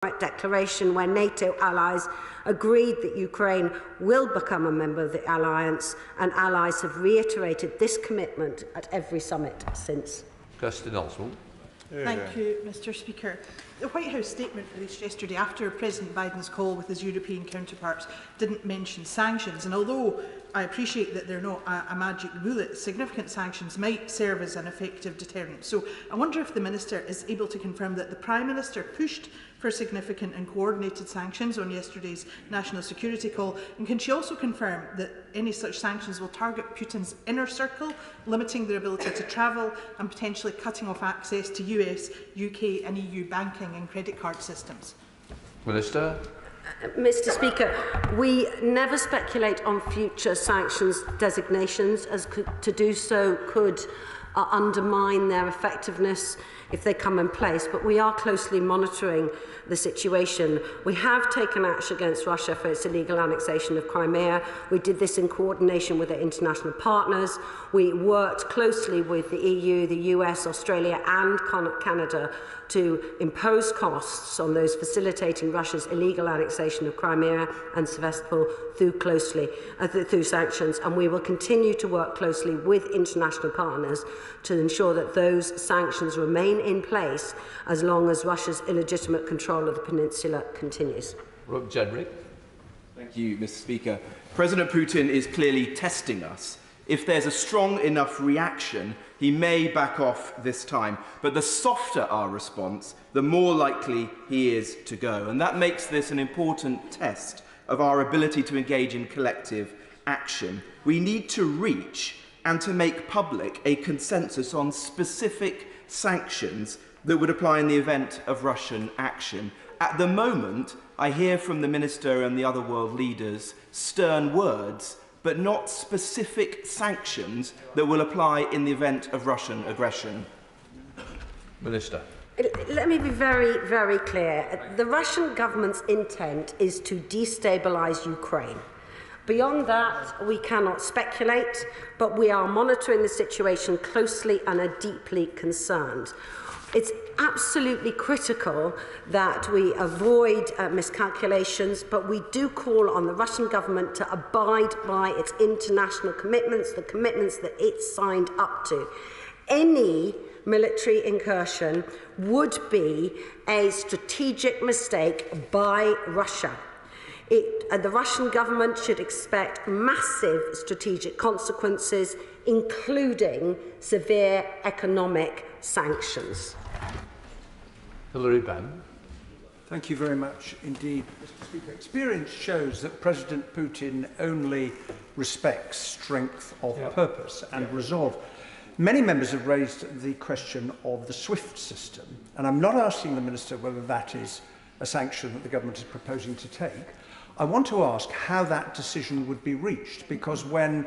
declaration where NATO allies agreed that Ukraine will become a member of the alliance, and allies have reiterated this commitment at every summit since. Kirsten Oswald. Thank you, Mr Speaker. The White House statement released yesterday after President Biden's call with his European counterparts didn't mention sanctions, and although I appreciate that they're not a magic bullet, significant sanctions might serve as an effective deterrent. So I wonder if the Minister is able to confirm that the Prime Minister pushed for significant and coordinated sanctions on yesterday's national security call, and can she also confirm that any such sanctions will target Putin's inner circle, limiting their ability to travel and potentially cutting off access to US, UK and EU banking and credit card systems? Minister. Mr Speaker, we never speculate on future sanctions designations, as to do so could undermine their effectiveness if they come in place, but we are closely monitoring the situation. We have taken action against Russia for its illegal annexation of Crimea. We did this in coordination with our international partners. We worked closely with the EU, the US, Australia and Canada to impose costs on those facilitating Russia's illegal annexation of Crimea and Sevastopol through sanctions, and we will continue to work closely with international partners to ensure that those sanctions remain in place as long as Russia's illegitimate control of the peninsula continues. Rob Jedrick. Thank you, Mr Speaker. President Putin is clearly testing us. If there's a strong enough reaction, he may back off this time. But the softer our response, the more likely he is to go. And that makes this an important test of our ability to engage in collective action. We need to reach and to make public a consensus on specific sanctions that would apply in the event of Russian action. At the moment, I hear from the Minister and the other world leaders stern words, but not specific sanctions that will apply in the event of Russian aggression. Minister. Let me be very, very clear. The Russian government's intent is to destabilise Ukraine. Beyond that, we cannot speculate, but we are monitoring the situation closely and are deeply concerned. It's absolutely critical that we avoid miscalculations, but we do call on the Russian government to abide by its international commitments, the commitments that it signed up to. Any military incursion would be a strategic mistake by Russia. The Russian government should expect massive strategic consequences, including severe economic sanctions. Hilary Benn. Thank you very much indeed, Mr Speaker. Experience shows that President Putin only respects strength of purpose and resolve. Many members have raised the question of the SWIFT system, and I'm not asking the Minister whether that is a sanction that the government is proposing to take. I want to ask how that decision would be reached, because when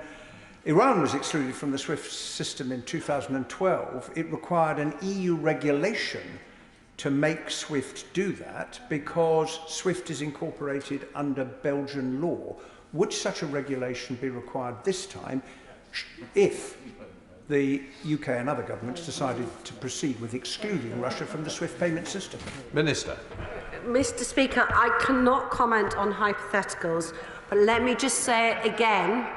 Iran was excluded from the SWIFT system in 2012, it required an EU regulation to make SWIFT do that, because SWIFT is incorporated under Belgian law. Would such a regulation be required this time if the UK and other governments decided to proceed with excluding Russia from the SWIFT payment system? Minister. Mr Speaker, I cannot comment on hypotheticals, but let me just say it again.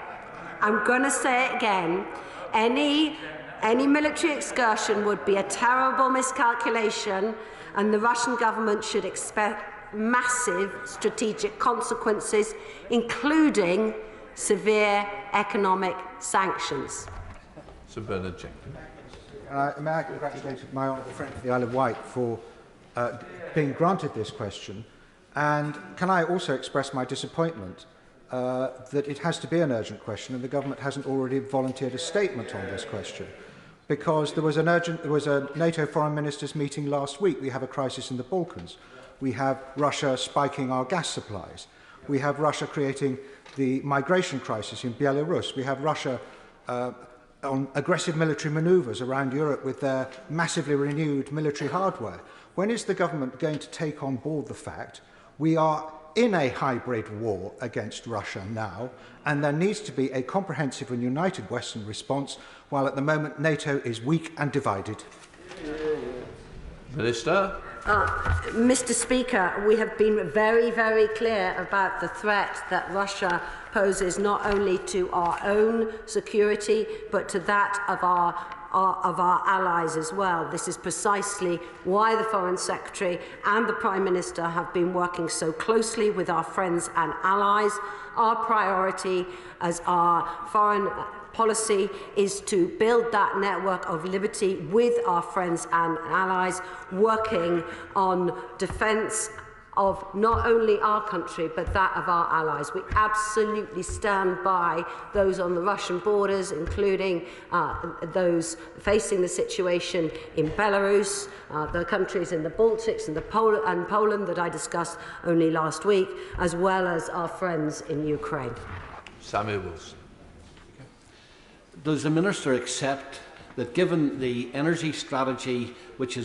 I'm going to say it again. Any military excursion would be a terrible miscalculation, and the Russian government should expect massive strategic consequences, including severe economic sanctions. Sir Bernard Jenkins. May I congratulate my honourable friend from the Isle of Wight for being granted this question, and can I also express my disappointment that it has to be an urgent question and the government hasn't already volunteered a statement on this question, because there was a NATO foreign ministers meeting last week. We have a crisis in the Balkans. We have Russia spiking our gas supplies. We have Russia creating the migration crisis in Belarus. We have Russia on aggressive military manoeuvres around Europe with their massively renewed military hardware. When is the government going to take on board the fact we are in a hybrid war against Russia now, and there needs to be a comprehensive and united Western response, while at the moment NATO is weak and divided? Minister. Mr. Speaker, we have been very, very clear about the threat that Russia poses not only to our own security, but to that of our allies as well. This is precisely why the Foreign Secretary and the Prime Minister have been working so closely with our friends and allies. Our priority as our foreign policy is to build that network of liberty with our friends and allies, working on defence of not only our country but that of our allies. We absolutely stand by those on the Russian borders, including those facing the situation in Belarus, the countries in the Baltics and Poland that I discussed only last week, as well as our friends in Ukraine. Samuel Wilson. Does the Minister accept that given the energy strategy which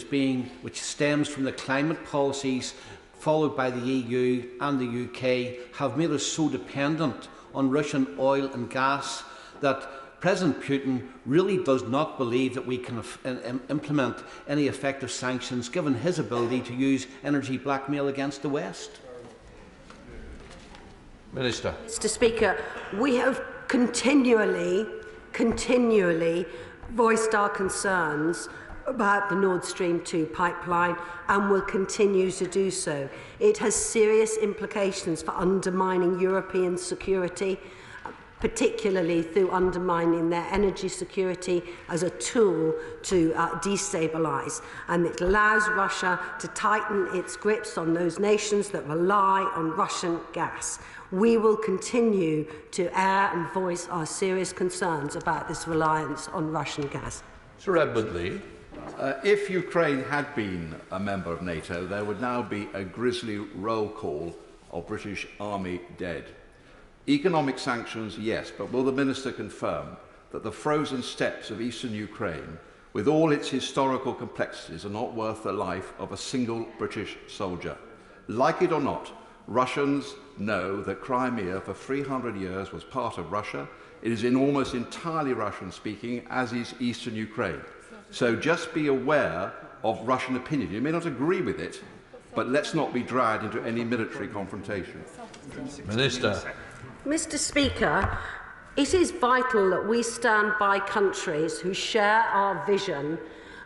stems from the climate policies followed by the EU and the UK have made us so dependent on Russian oil and gas that President Putin really does not believe that we can implement any effective sanctions given his ability to use energy blackmail against the West? Minister. Mr. Speaker, we have continually voiced our concerns about the Nord Stream 2 pipeline and will continue to do so. It has serious implications for undermining European security, particularly through undermining their energy security as a tool to destabilise. And it allows Russia to tighten its grips on those nations that rely on Russian gas. We will continue to air and voice our serious concerns about this reliance on Russian gas. Sir Edmund Lee. If Ukraine had been a member of NATO, there would now be a grisly roll call of British Army dead. Economic sanctions, yes, but will the Minister confirm that the frozen steppes of eastern Ukraine, with all its historical complexities, are not worth the life of a single British soldier? Like it or not, Russians know that Crimea for 300 years was part of Russia. It is in almost entirely Russian speaking, as is eastern Ukraine. So just be aware of Russian opinion. You may not agree with it, but let's not be dragged into any military confrontation. Minister. Mr. Speaker, it is vital that we stand by countries who share our vision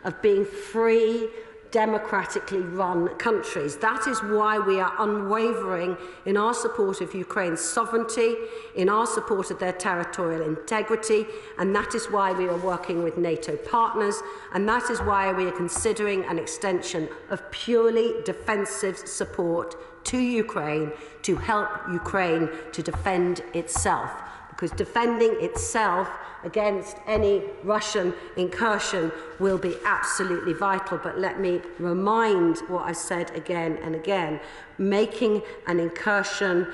of being free, democratically run countries. That is why we are unwavering in our support of Ukraine's sovereignty, in our support of their territorial integrity, and that is why we are working with NATO partners, and that is why we are considering an extension of purely defensive support to Ukraine to help Ukraine to defend itself. Because defending itself against any Russian incursion will be absolutely vital. But let me remind what I've said again and again. Making an incursion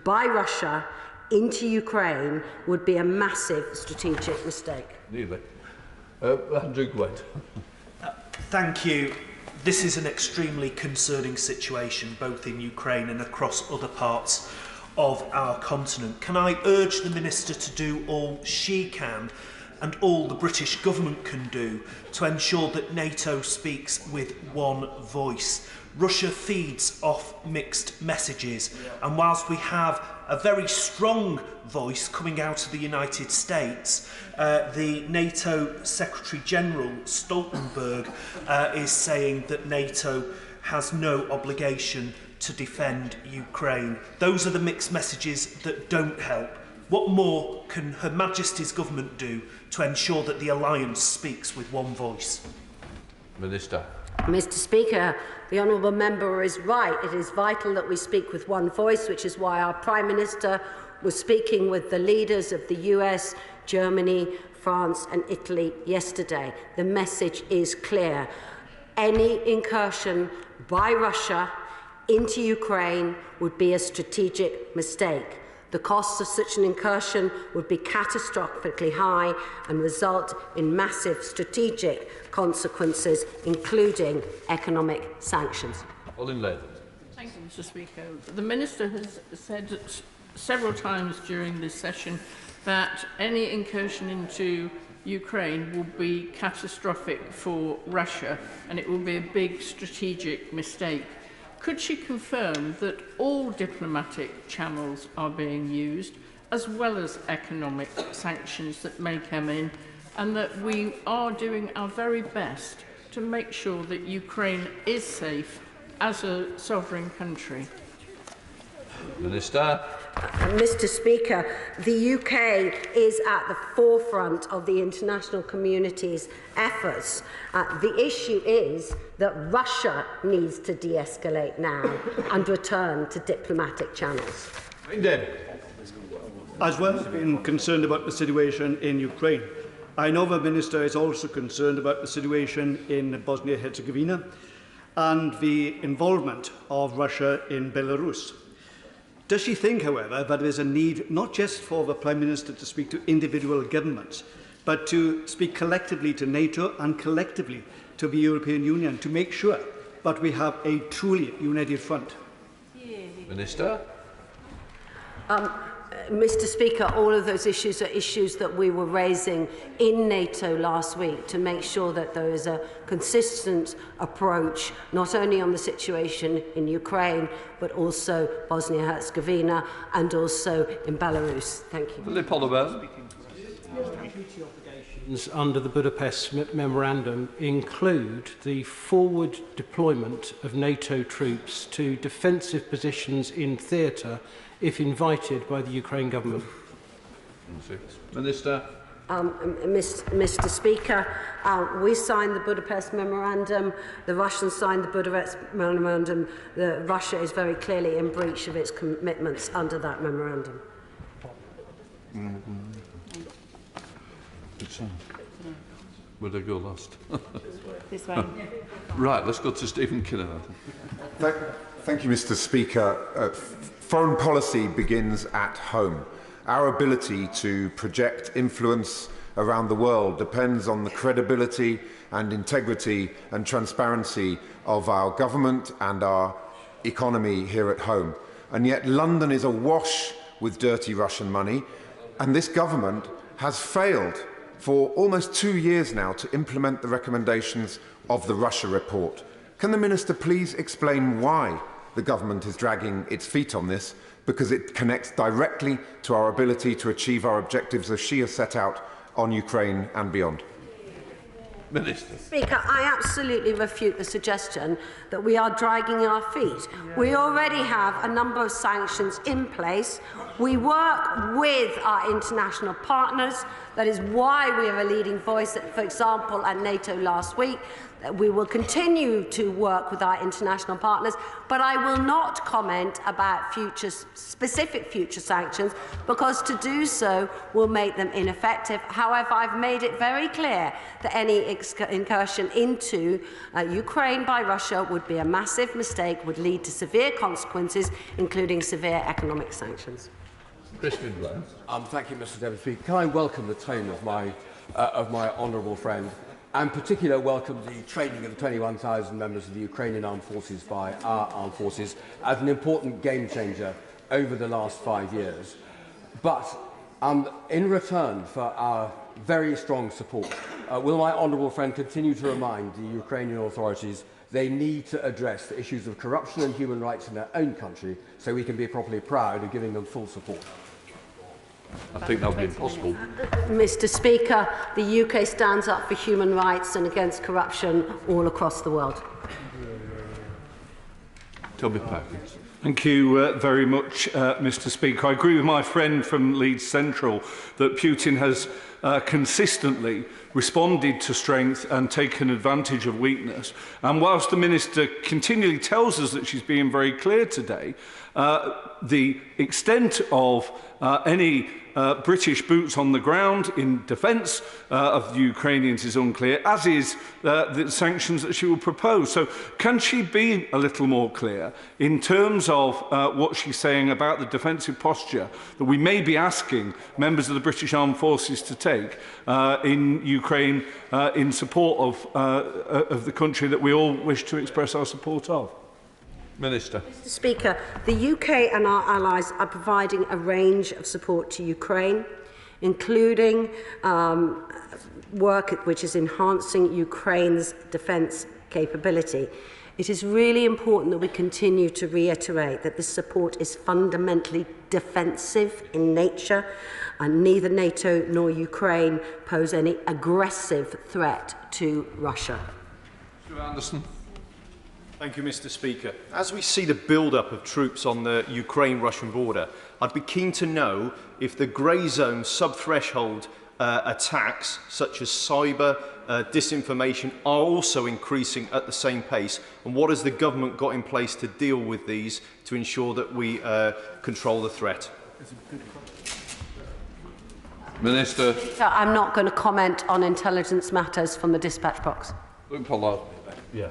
by Russia into Ukraine would be a massive strategic mistake. Andrew Gwent. Thank you. This is an extremely concerning situation, both in Ukraine and across other parts of our continent. Can I urge the Minister to do all she can and all the British government can do to ensure that NATO speaks with one voice? Russia feeds off mixed messages, and whilst we have a very strong voice coming out of the United States, the NATO Secretary-General Stoltenberg is saying that NATO has no obligation to defend Ukraine. Those are the mixed messages that don't help. What more can Her Majesty's government do to ensure that the alliance speaks with one voice? Minister. Mr. Speaker, the honourable member is right. It is vital that we speak with one voice, which is why our Prime Minister was speaking with the leaders of the US, Germany, France and Italy yesterday. The message is clear. Any incursion by Russia into Ukraine would be a strategic mistake. The costs of such an incursion would be catastrophically high and result in massive strategic consequences, including economic sanctions. Olin Leather. Thank you, Mr. Speaker. The Minister has said several times during this session that any incursion into Ukraine will be catastrophic for Russia and it will be a big strategic mistake. Could she confirm that all diplomatic channels are being used, as well as economic sanctions that may come in, and that we are doing our very best to make sure that Ukraine is safe as a sovereign country? Minister. Mr. Speaker, the UK is at the forefront of the international community's efforts. The issue is that Russia needs to de-escalate now and return to diplomatic channels. As well as being concerned about the situation in Ukraine, I know the Minister is also concerned about the situation in Bosnia-Herzegovina and the involvement of Russia in Belarus. Does she think, however, that there is a need not just for the Prime Minister to speak to individual governments, but to speak collectively to NATO and collectively to the European Union to make sure that we have a truly united front? Minister. Mr. Speaker, all of those issues are issues that we were raising in NATO last week to make sure that there is a consistent approach, not only on the situation in Ukraine, but also Bosnia-Herzegovina and also in Belarus. Thank you. Philip Oliver. Under the Budapest Memorandum include the forward deployment of NATO troops to defensive positions in theatre if invited by the Ukraine government. Minister. Mr. Speaker, we signed the Budapest Memorandum. The Russians signed the Budapest Memorandum. Russia is very clearly in breach of its commitments under that memorandum. Where'd I go last? This way. Right, let's go to Stephen Kinner. Thank you, Mr. Speaker. Foreign policy begins at home. Our ability to project influence around the world depends on the credibility and integrity and transparency of our government and our economy here at home. And yet London is awash with dirty Russian money, and this government has failed for almost 2 years now to implement the recommendations of the Russia report. Can the Minister please explain why the government is dragging its feet on this, because it connects directly to our ability to achieve our objectives as she has set out on Ukraine and beyond? Minister. Speaker, I absolutely refute the suggestion that we are dragging our feet. We already have a number of sanctions in place. We work with our international partners. That is why we have a leading voice, for example, at NATO last week. We will continue to work with our international partners, but I will not comment about specific future sanctions, because to do so will make them ineffective. However, I've made it very clear that any incursion into Ukraine by Russia would be a massive mistake, would lead to severe consequences, including severe economic sanctions. Christian Blair. Thank you, Mr. Deputy Speaker. Can I welcome the tone of my honourable friend, and particularly welcome the training of the 21,000 members of the Ukrainian armed forces by our armed forces as an important game changer over the last 5 years. But in return for our very strong support, will my honourable friend continue to remind the Ukrainian authorities they need to address the issues of corruption and human rights in their own country so we can be properly proud of giving them full support? I think that would be impossible. Mr. Speaker, the UK stands up for human rights and against corruption all across the world. Toby Perkins. Thank you very much, Mr. Speaker. I agree with my friend from Leeds Central that Putin has consistently responded to strength and taken advantage of weakness. And whilst the Minister continually tells us that she's being very clear today, the extent of any British boots on the ground in defence of the Ukrainians is unclear, as is the sanctions that she will propose. So can she be a little more clear in terms of what she's saying about the defensive posture that we may be asking members of the British Armed Forces to take in Ukraine in support of the country that we all wish to express our support of? Minister. Mr. Speaker, the UK and our allies are providing a range of support to Ukraine, including work which is enhancing Ukraine's defence capability. It is really important that we continue to reiterate that this support is fundamentally defensive in nature, and neither NATO nor Ukraine pose any aggressive threat to Russia. Mr. Anderson. Thank you, Mr. Speaker. As we see the build-up of troops on the Ukraine-Russian border, I'd be keen to know if the grey zone sub-threshold attacks, such as cyber, disinformation, are also increasing at the same pace, and what has the government got in place to deal with these to ensure that we control the threat? Minister. I'm not going to comment on intelligence matters from the dispatch box. Yeah.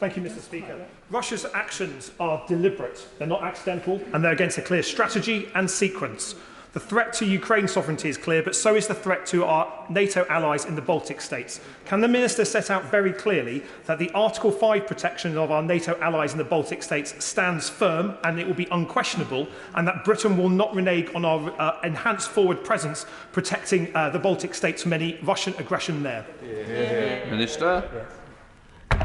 Thank you, Mr. Speaker. Russia's actions are deliberate, they're not accidental, and they're against a clear strategy and sequence. The threat to Ukraine's sovereignty is clear, but so is the threat to our NATO allies in the Baltic states. Can the Minister set out very clearly that the Article 5 protection of our NATO allies in the Baltic states stands firm and it will be unquestionable, and that Britain will not renege on our enhanced forward presence protecting the Baltic states from any Russian aggression there? Minister.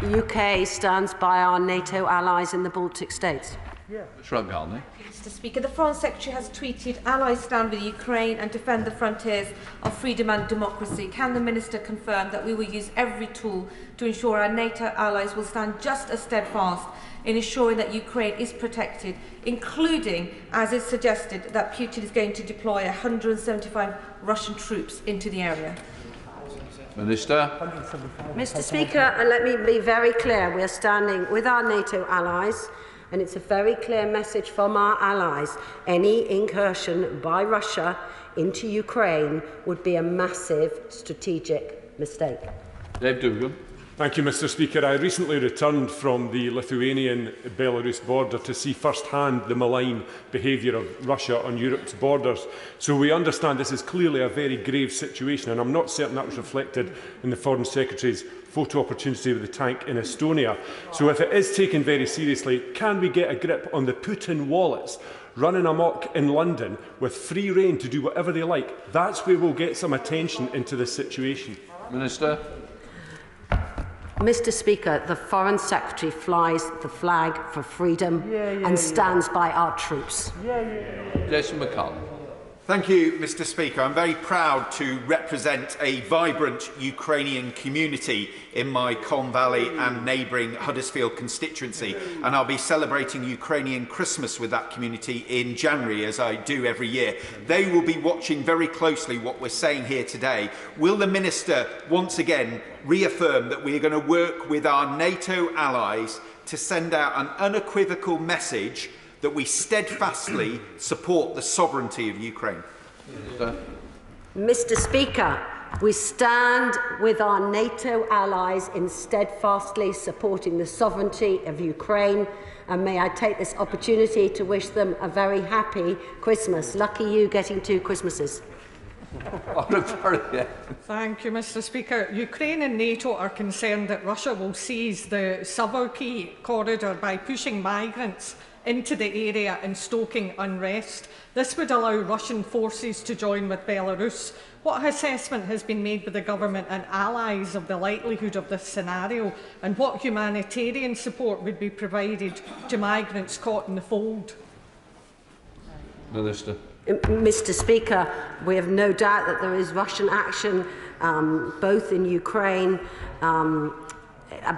UK stands by our NATO allies in the Baltic states. Mr. Speaker, the Foreign Secretary has tweeted, "Allies stand with Ukraine and defend the frontiers of freedom and democracy." Can the Minister confirm that we will use every tool to ensure our NATO allies will stand just as steadfast in ensuring that Ukraine is protected, including, as is suggested, that Putin is going to deploy 175 Russian troops into the area? Minister. Mr. Speaker, let me be very clear. We are standing with our NATO allies, and it's a very clear message from our allies. Any incursion by Russia into Ukraine would be a massive strategic mistake. Dave Dugan. Thank you, Mr. Speaker. I recently returned from the Lithuanian-Belarus border to see firsthand the malign behaviour of Russia on Europe's borders. So we understand this is clearly a very grave situation, and I'm not certain that was reflected in the Foreign Secretary's photo opportunity with the tank in Estonia. So if it is taken very seriously, can we get a grip on the Putin wallets running amok in London with free rein to do whatever they like? That's where we'll get some attention into this situation. Minister. Mr. Speaker, the Foreign Secretary flies the flag for freedom and stands by our troops. Jason McCallum. Thank you, Mr. Speaker. I'm very proud to represent a vibrant Ukrainian community in my Colne Valley and neighbouring Huddersfield constituency, and I'll be celebrating Ukrainian Christmas with that community in January, as I do every year. They will be watching very closely what we're saying here today. Will the Minister once again reaffirm that we are going to work with our NATO allies to send out an unequivocal message that we steadfastly support the sovereignty of Ukraine? Mr. Speaker, we stand with our NATO allies in steadfastly supporting the sovereignty of Ukraine, and may I take this opportunity to wish them a very happy Christmas. Lucky you getting 2 Christmases. Thank you, Mr. Speaker. Ukraine and NATO are concerned that Russia will seize the Suwałki corridor by pushing migrants into the area and stoking unrest. This would allow Russian forces to join with Belarus. What assessment has been made by the government and allies of the likelihood of this scenario, and what humanitarian support would be provided to migrants caught in the fold? Minister. Mr. Speaker, we have no doubt that there is Russian action both in Ukraine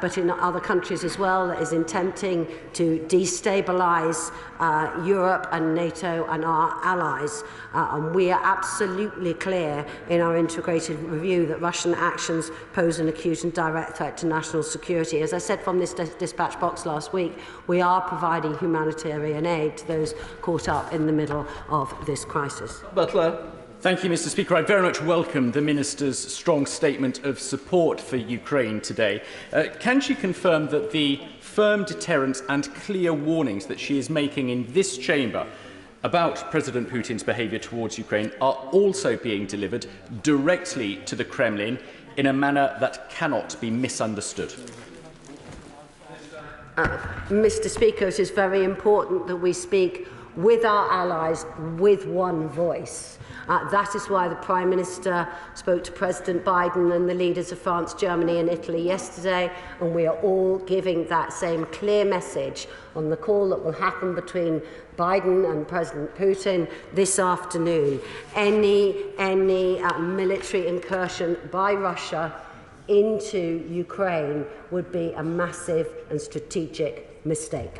but in other countries as well, that is attempting to destabilise Europe and NATO and our allies. And we are absolutely clear in our integrated review that Russian actions pose an acute and direct threat to national security. As I said from this dispatch box last week, we are providing humanitarian aid to those caught up in the middle of this crisis. Butler. Thank you, Mr. Speaker. I very much welcome the Minister's strong statement of support for Ukraine today. Can she confirm that the firm deterrence and clear warnings that she is making in this chamber about President Putin's behaviour towards Ukraine are also being delivered directly to the Kremlin in a manner that cannot be misunderstood? Mr. Speaker, it is very important that we speak with our allies, with one voice. That is why the Prime Minister spoke to President Biden and the leaders of France, Germany and Italy yesterday, and we are all giving that same clear message on the call that will happen between Biden and President Putin this afternoon. Any military incursion by Russia into Ukraine would be a massive and strategic mistake.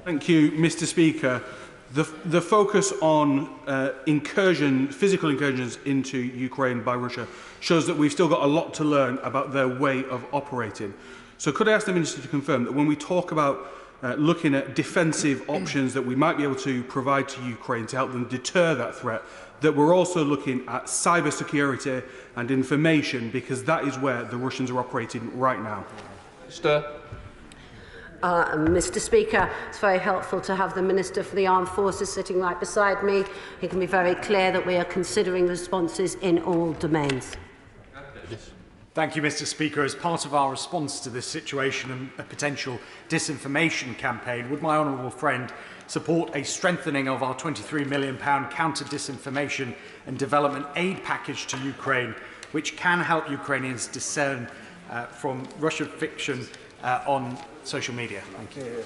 Thank you, Mr. Speaker. The focus on physical incursions into Ukraine by Russia shows that we've still got a lot to learn about their way of operating. So could I ask the Minister to confirm that when we talk about looking at defensive options that we might be able to provide to Ukraine to help them deter that threat, that we're also looking at cybersecurity and information, because that is where the Russians are operating right now? Mr. Speaker, it's very helpful to have the Minister for the Armed Forces sitting right beside me. He can be very clear that we are considering responses in all domains. Thank you, Mr. Speaker. As part of our response to this situation and a potential disinformation campaign, would my honourable friend support a strengthening of our £23 million counter-disinformation and development aid package to Ukraine, which can help Ukrainians discern from Russian fiction on social media? Thank you.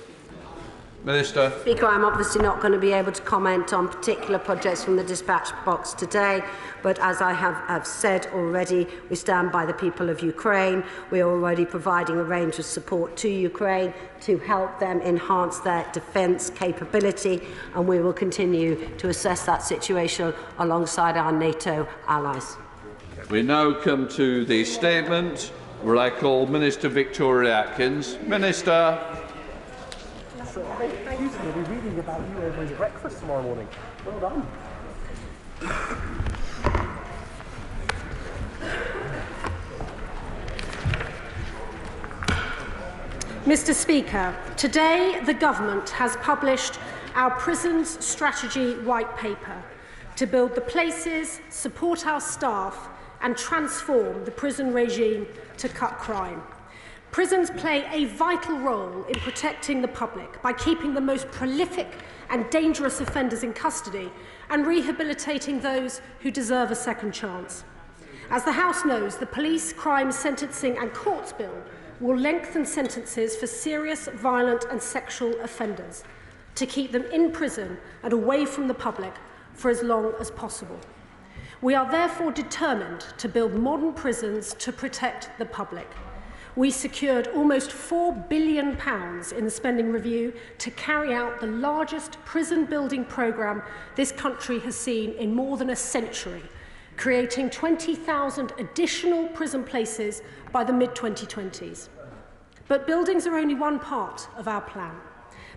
Minister. Speaker, I'm obviously not going to be able to comment on particular projects from the dispatch box today, but as I have said already, we stand by the people of Ukraine. We are already providing a range of support to Ukraine to help them enhance their defence capability, and we will continue to assess that situation alongside our NATO allies. We now come to the statement where I call Minister Victoria Atkins. Minister. We'll be reading about you over his breakfast tomorrow morning. Well done. Mr. Speaker, today the Government has published our Prisons Strategy White Paper to build the places, support our staff and transform the prison regime to cut crime. Prisons play a vital role in protecting the public by keeping the most prolific and dangerous offenders in custody and rehabilitating those who deserve a second chance. As the House knows, the Police, Crime, Sentencing and Courts Bill will lengthen sentences for serious, violent and sexual offenders to keep them in prison and away from the public for as long as possible. We are therefore determined to build modern prisons to protect the public. We secured almost £4 billion in the spending review to carry out the largest prison building programme this country has seen in more than a century, creating 20,000 additional prison places by the mid-2020s. But buildings are only one part of our plan,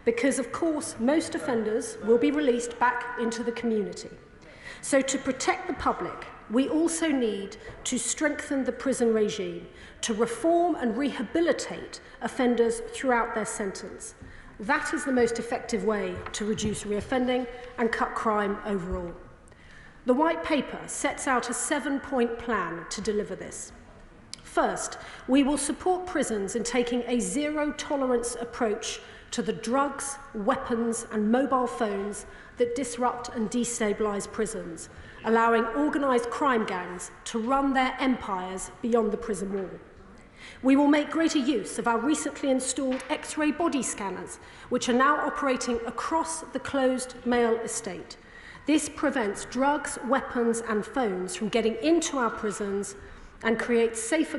because of course most offenders will be released back into the community. So to protect the public, we also need to strengthen the prison regime, to reform and rehabilitate offenders throughout their sentence. That is the most effective way to reduce reoffending and cut crime overall. The White Paper sets out a 7-point plan to deliver this. First, we will support prisons in taking a zero-tolerance approach to the drugs, weapons and mobile phones that disrupt and destabilise prisons, allowing organised crime gangs to run their empires beyond the prison wall. We will make greater use of our recently installed X-ray body scanners, which are now operating across the closed male estate. This prevents drugs, weapons and phones from getting into our prisons and creates safer